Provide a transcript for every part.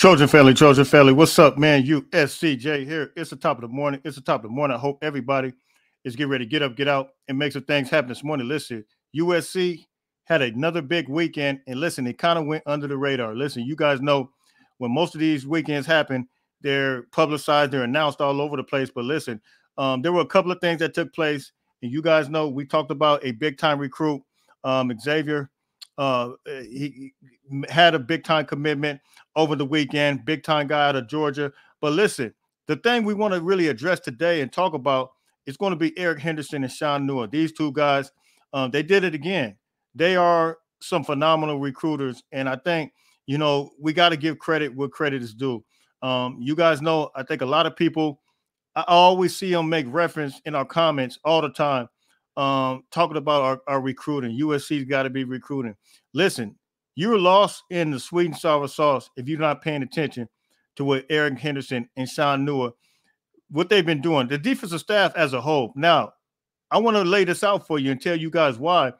Trojan family, what's up, man? USCJ here. It's the top of the morning. It's the top of the morning. I hope everybody is getting ready to get up, get out, and make some things happen this morning. Listen, USC had another big weekend, and listen, it kind of went under the radar. Listen, you guys know when most of these weekends happen, they're publicized, they're announced all over the place. But listen, there were a couple of things that took place, and you guys know we talked about a big time recruit, Xavier. He had a big time commitment over the weekend, big time guy out of Georgia. But listen, the thing we want to really address today and talk about is going to be Eric Henderson and Sean Newell. These two guys, they did it again. They are some phenomenal recruiters, and I think we got to give credit where credit is due. You guys know, I think a lot of people, I always see them make reference in our comments all the time, talking about our recruiting. USC's got to be recruiting. Listen, you're lost in the sweet and sour sauce if you're not paying attention to what Eric Henderson and Sean Newell, what they've been doing, the defensive staff as a whole. Now, I want to lay this out for you and tell you guys why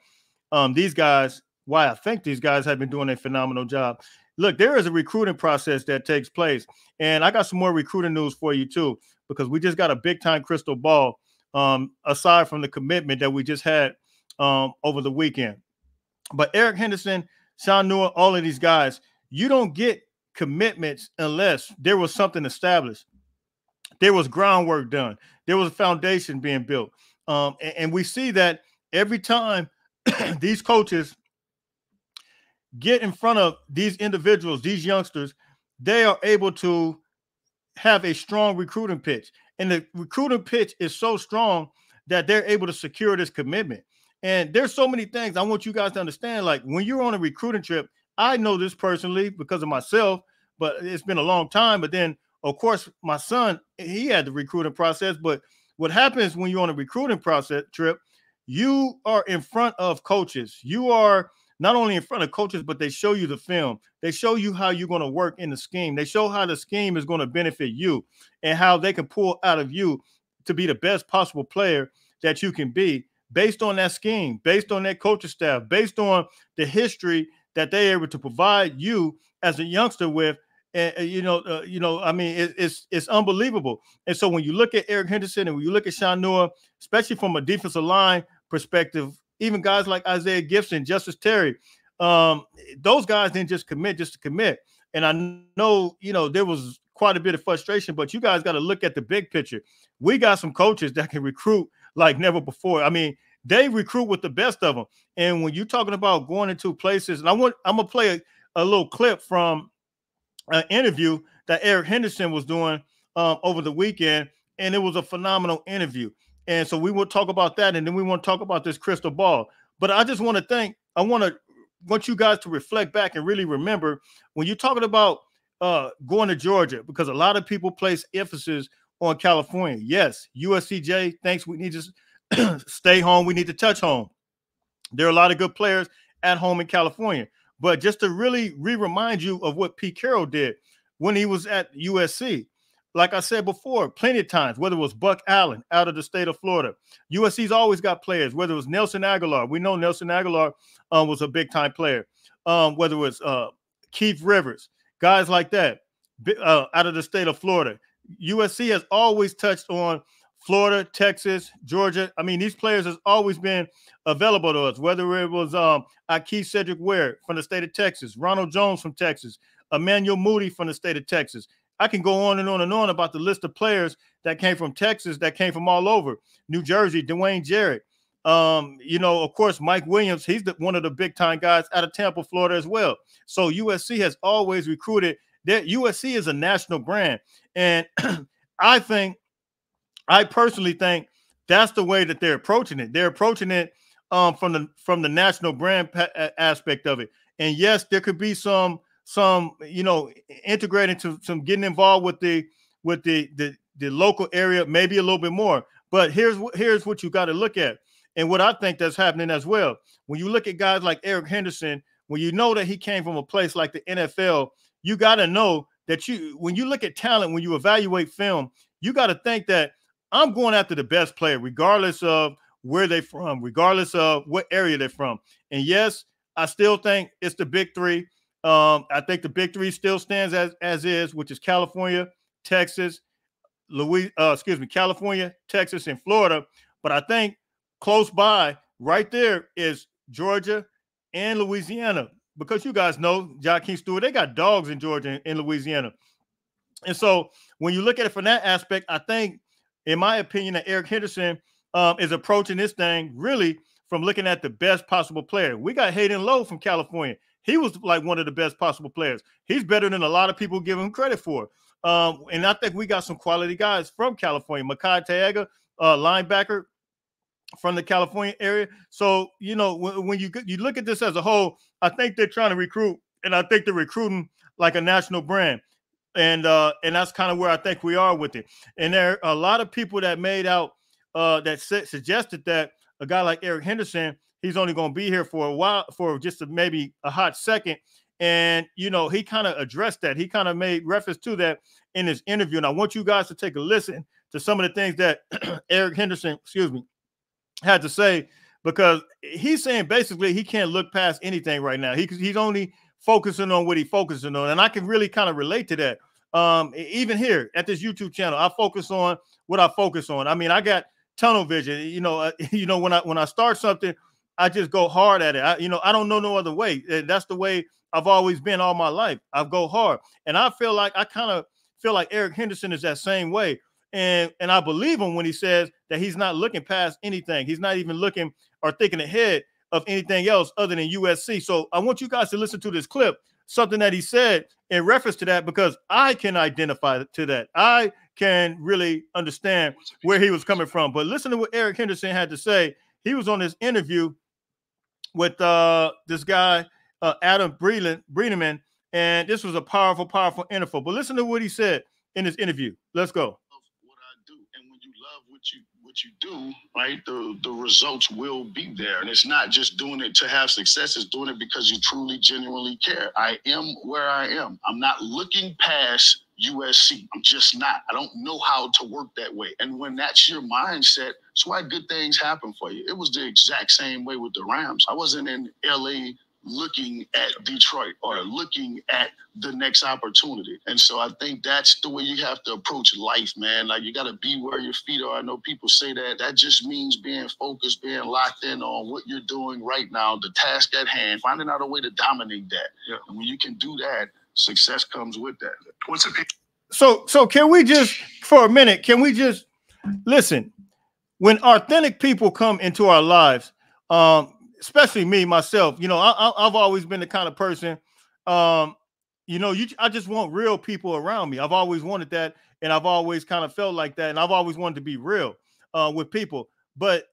why I think these guys have been doing a phenomenal job. Look, there is a recruiting process that takes place, and I got some more recruiting news for you too, because we just got a big time crystal ball, aside from the commitment that we just had over the weekend. But Eric Henderson, Sean Newell, all of these guys, you don't get commitments unless there was something established. There was groundwork done. There was a foundation being built. And we see that every time these coaches get in front of these individuals, these youngsters, they are able to have a strong recruiting pitch. And the recruiting pitch is so strong that they're able to secure this commitment. And there's so many things I want you guys to understand. Like when you're on a recruiting trip, I know this personally because of myself, but it's been a long time. But then, of course, my son, he had the recruiting process. But what happens when you're on a recruiting process trip, you are in front of coaches. You are not only in front of coaches, but they show you the film. They show you how you're going to work in the scheme. They show how the scheme is going to benefit you and how they can pull out of you to be the best possible player that you can be, based on that scheme, based on that coaching staff, based on the history that they're able to provide you as a youngster with. And I mean, it's unbelievable. And so when you look at Eric Henderson and when you look at Sean Newell, especially from a defensive line perspective, even guys like Isaiah Gibson, Justice Terry, those guys didn't just commit just to commit. And I know, there was quite a bit of frustration, but you guys got to look at the big picture. We got some coaches that can recruit like never before. I mean, they recruit with the best of them. And when you're talking about going into places, and I'm gonna play a little clip from an interview that Eric Henderson was doing over the weekend, and it was a phenomenal interview. And so we will talk about that, and then we want to talk about this crystal ball. But I just want to want you guys to reflect back and really remember when you're talking about going to Georgia, because a lot of people place emphasis on California. Yes, USCJ thinks we need to stay home. We need to touch home. There are a lot of good players at home in California. But just to really remind you of what Pete Carroll did when he was at USC, like I said before, plenty of times, whether it was Buck Allen out of the state of Florida, USC's always got players, whether it was Nelson Aguilar. We know Nelson Aguilar was a big-time player. Whether it was Keith Rivers, guys like that out of the state of Florida. USC has always touched on Florida, Texas, Georgia. I mean, these players has always been available to us, whether it was Akeem Cedric Ware from the state of Texas, Ronald Jones from Texas, Emmanuel Moody from the state of Texas. I can go on and on and on about the list of players that came from Texas, that came from all over. New Jersey, Dwayne Jarrett. Of course, Mike Williams, he's one of the big-time guys out of Tampa, Florida as well. So USC has always recruited. That USC is a national brand. And I personally think that's the way that they're approaching it. They're approaching it from the national brand aspect of it. And yes, there could be some integrating to some getting involved with the local area, maybe a little bit more. But here's what you got to look at, and what I think that's happening as well. When you look at guys like Eric Henderson, when you know that he came from a place like the NFL, you got to know that when you look at talent, when you evaluate film, you got to think that I'm going after the best player, regardless of where they're from, regardless of what area they're from. And yes, I still think it's the big three. I think the big three still stands as is, which is California, Texas, California, Texas, and Florida. But I think close by, right there, is Georgia and Louisiana, because you guys know Joaquin Stewart, they got dogs in Georgia and Louisiana. And so when you look at it from that aspect, I think, in my opinion, that Eric Henderson is approaching this thing really from looking at the best possible player. We got Hayden Lowe from California. He was like one of the best possible players. He's better than a lot of people give him credit for. And I think we got some quality guys from California. Makai Taiga, linebacker from the California area. So, you know, when you look at this as a whole, I think they're trying to recruit, and I think they're recruiting like a national brand. And that's kind of where I think we are with it. And there are a lot of people that made out that suggested that a guy like Eric Henderson, he's only going to be here for a while, for just maybe a hot second. And, you know, he kind of addressed that. He kind of made reference to that in his interview. And I want you guys to take a listen to some of the things that Eric Henderson, had to say, because he's saying basically he can't look past anything right now. He's only focusing on what he's focusing on. And I can really kind of relate to that. Even here at this YouTube channel, I focus on what I focus on. I mean, I got tunnel vision. You know, when I start something, I just go hard at it. I don't know no other way. That's the way I've always been all my life. I go hard. And I feel like Eric Henderson is that same way. And I believe him when he says that he's not looking past anything. He's not even looking or thinking ahead of anything else other than USC. So I want you guys to listen to this clip, something that he said in reference to that, because I can identify to that. I can really understand where he was coming from. But listen to what Eric Henderson had to say. He was on this interview with this guy, Adam Breedeman, and this was a powerful, powerful interview. But listen to what he said in this interview. Let's go. What you do, right, the results will be there. And it's not just doing it to have success, it's doing it because you truly, genuinely care. I am where I am. I'm not looking past USC. I'm just not. I don't know how to work that way. And when that's your mindset, that's why good things happen for you. It was the exact same way with the Rams. I wasn't in LA looking at Detroit or looking at the next opportunity. And so I think that's the way you have to approach life, man. Like, you got to be where your feet are. I know people say that. That just means being focused, being locked in on what you're doing right now, the task at hand, finding out a way to dominate that. Yeah. And when you can do that, success comes with that. What's it? So can we just, for a minute, can we just listen? When authentic people come into our lives, especially me, myself, you know, I've always been the kind of person, I just want real people around me. I've always wanted that. And I've always kind of felt like that. And I've always wanted to be real with people. But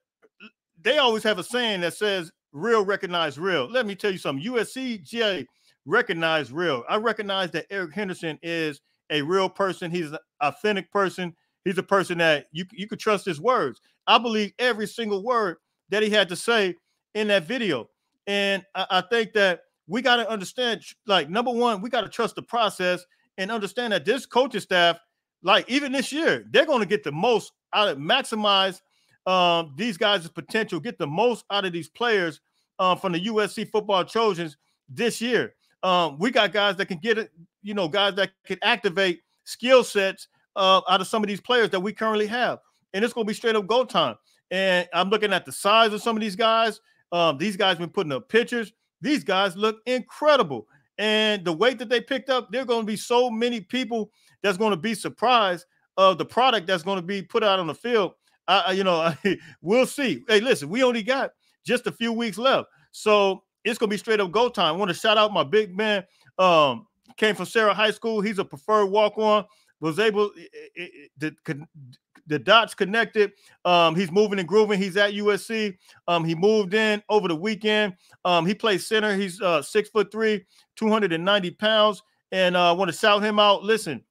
they always have a saying that says, real recognize real. Let me tell you something. USCJ recognize real. I recognize that Eric Henderson is a real person. He's an authentic person. He's a person that you could trust his words. I believe every single word that he had to say in that video. And I think that we got to understand, like, number one, we got to trust the process and understand that this coaching staff, like, even this year, they're going to get the most out of, maximize these guys' potential, get the most out of these players from the USC football Trojans this year. We got guys that can get it, guys that can activate skill sets out of some of these players that we currently have. And it's going to be straight up go time. And I'm looking at the size of some of these guys. These guys been putting up pictures. These guys look incredible. And the weight that they picked up, there are going to be so many people that's going to be surprised of the product that's going to be put out on the field. We'll see. Hey, listen, we only got just a few weeks left. So it's going to be straight up go time. I want to shout out my big man, came from Sarah High School. He's a preferred walk-on, was able, the dots connected. He's moving and grooving. He's at USC. He moved in over the weekend. He plays center. He's 6'3", 290 pounds. And I want to shout him out. Listen,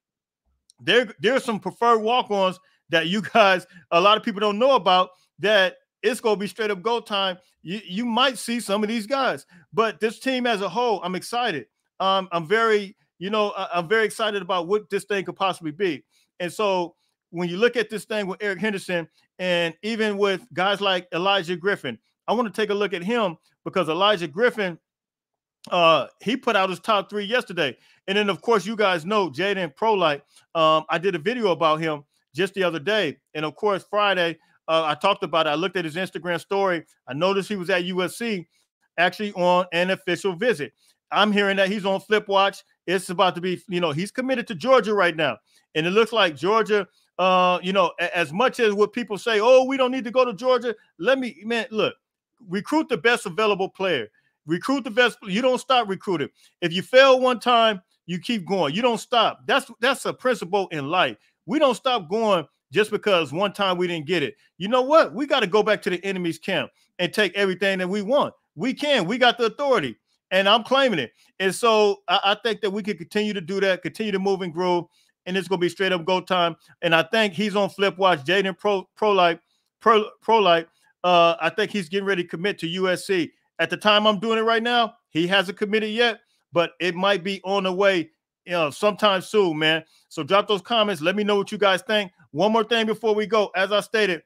there's some preferred walk-ons that you guys, a lot of people don't know about, that it's going to be straight up go time. You might see some of these guys, but this team as a whole, I'm excited. I'm very excited about what this thing could possibly be. And so when you look at this thing with Eric Henderson, and even with guys like Elijah Griffin, I want to take a look at him, because Elijah Griffin he put out his top 3 yesterday. And then, of course, you guys know Jaden Prolight. I did a video about him just the other day. And, of course, Friday, I talked about it. I looked at his Instagram story. I noticed he was at USC actually on an official visit. I'm hearing that he's on Flip Watch. It's about to be, he's committed to Georgia right now. And it looks like Georgia, as much as what people say, oh, we don't need to go to Georgia. Look, recruit the best available player. Recruit the best. You don't stop recruiting. If you fail one time, you keep going. You don't stop. That's a principle in life. We don't stop going just because one time we didn't get it. You know what? We got to go back to the enemy's camp and take everything that we want. We can. We got the authority, and I'm claiming it. And so I think that we can continue to do that, continue to move and grow, and it's going to be straight up go time. And I think he's on Flip Watch. Jaden Prolight. I think he's getting ready to commit to USC. At the time I'm doing it right now, he hasn't committed yet, but it might be on the way, sometime soon, man. So drop those comments. Let me know what you guys think. One more thing before we go. As I stated,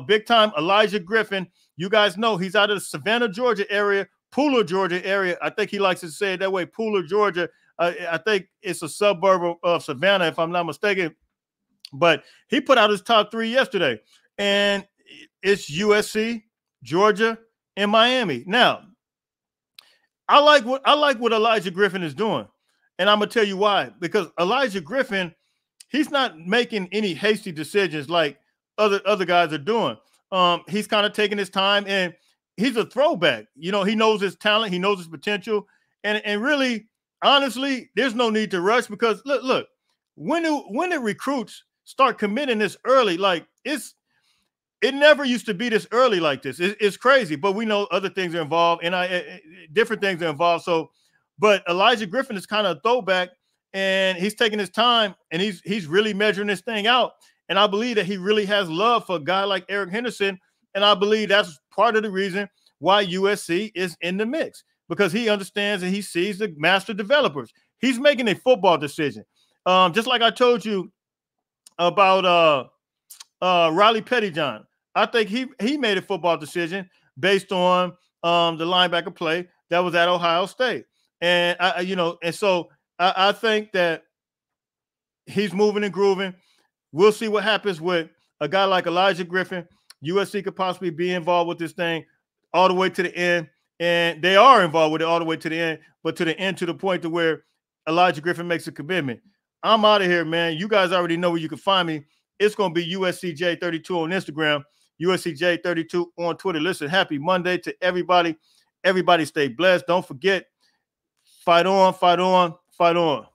big time Elijah Griffin. You guys know he's out of the Savannah, Georgia area, Pooler, Georgia area. I think he likes to say it that way, Pooler, Georgia. I think it's a suburb of Savannah, if I'm not mistaken. But he put out his top 3 yesterday, and it's USC, Georgia, and Miami. Now, I like what Elijah Griffin is doing, and I'm gonna tell you why. Because Elijah Griffin, he's not making any hasty decisions like other guys are doing. He's kind of taking his time, and he's a throwback. He knows his talent, he knows his potential, and really, honestly, there's no need to rush because look, when the recruits start committing this early, like it never used to be this early like this. It's crazy, but we know other things are involved, and different things are involved. So, but Elijah Griffin is kind of a throwback, and he's taking his time, and he's really measuring this thing out. And I believe that he really has love for a guy like Eric Henderson, and I believe that's part of the reason why USC is in the mix, because he understands and he sees the master developers. He's making a football decision, just like I told you about Riley Pettyjohn. I think he made a football decision based on the linebacker play that was at Ohio State, and I think that he's moving and grooving. We'll see what happens with a guy like Elijah Griffin. USC could possibly be involved with this thing all the way to the end, and they are involved with it all the way to the end, but to the end, to the point to where Elijah Griffin makes a commitment. I'm out of here, man. You guys already know where you can find me. It's going to be USCJ32 on Instagram, USCJ32 on Twitter. Listen, happy Monday to everybody. Everybody stay blessed. Don't forget, fight on, fight on, fight on.